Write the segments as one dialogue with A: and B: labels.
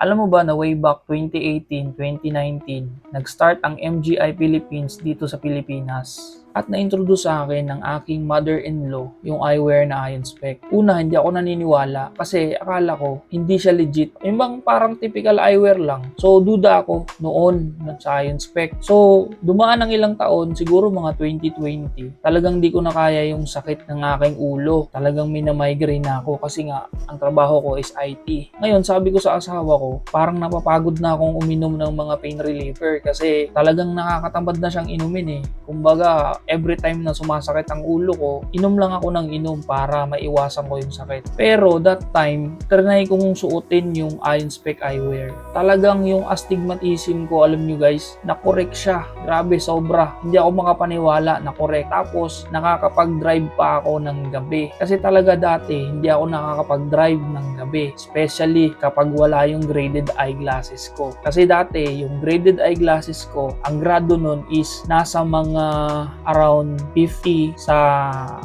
A: Alam mo ba na way back 2018, 2019, nag-start ang MGI Philippines dito sa Pilipinas? At na-introduce sa akin ng aking mother-in-law yung eyewear na Ion Spec. Una, hindi ako naniniwala kasi akala ko hindi siya legit. Yung bang parang typical eyewear lang. So, duda ako noon sa Ion Spec. So, dumaan ng ilang taon, siguro mga 2020, talagang di ko na kaya yung sakit ng aking ulo. Talagang minamigraine na ako kasi nga, ang trabaho ko is IT. Ngayon, sabi ko sa asawa ko, parang napapagod na akong uminom ng mga pain reliever kasi talagang nakakatamad na siyang inumin eh. Kumbaga, every time na sumasakit ang ulo ko, inom lang ako ng inom para maiwasan ko yung sakit. Pero that time, trinay kong suotin yung Ion Spec eyewear. Talagang yung astigmatism ko, alam nyo guys, na-correct siya. Grabe, sobra. Hindi ako makapaniwala na correct. Tapos, nakakapag-drive pa ako ng gabi. Kasi talaga dati, hindi ako nakakapag-drive ng gabi. Especially kapag wala yung graded eyeglasses ko. Kasi dati, yung graded eyeglasses ko, ang grado nun is nasa mga around 50 sa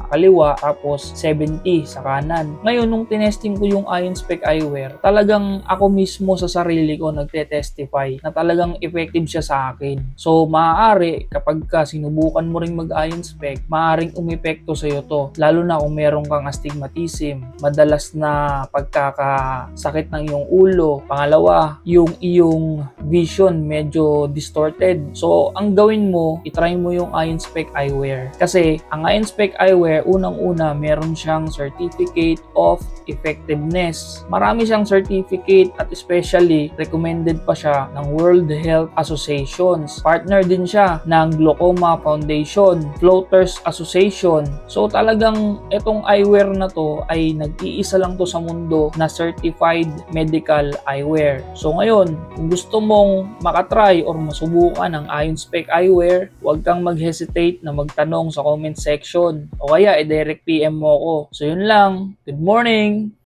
A: kaliwa tapos 70 sa kanan. Ngayon, nung tinesting ko yung Ion Spec eyewear, talagang ako mismo sa sarili ko nagte-testify na talagang effective siya sa akin. So, maaari kapag sinubukan mo ring mag-Ion Spec, maaaring umepekto sa'yo to. Lalo na kung meron kang astigmatism, madalas na pagkakasakit ng iyong ulo. Pangalawa, yung iyong vision medyo distorted. So, ang gawin mo, itry mo yung Ion Spec eyewear. Kasi, ang Ion Spec eyewear, unang-una, meron siyang certificate of effectiveness. Marami siyang certificate at especially, recommended pa siya ng World Health Associations. Partner din siya ng Glaucoma Foundation, Floaters Association. So, talagang itong eyewear na to ay nag-iisa lang to sa mundo na certified medical eyewear. So, ngayon, kung gusto mong makatry or masubukan ang Ion Spec eyewear, huwag kang mag-hesitate na magtanong sa comment section o kaya i-direct PM mo ako. So yun lang. Good morning!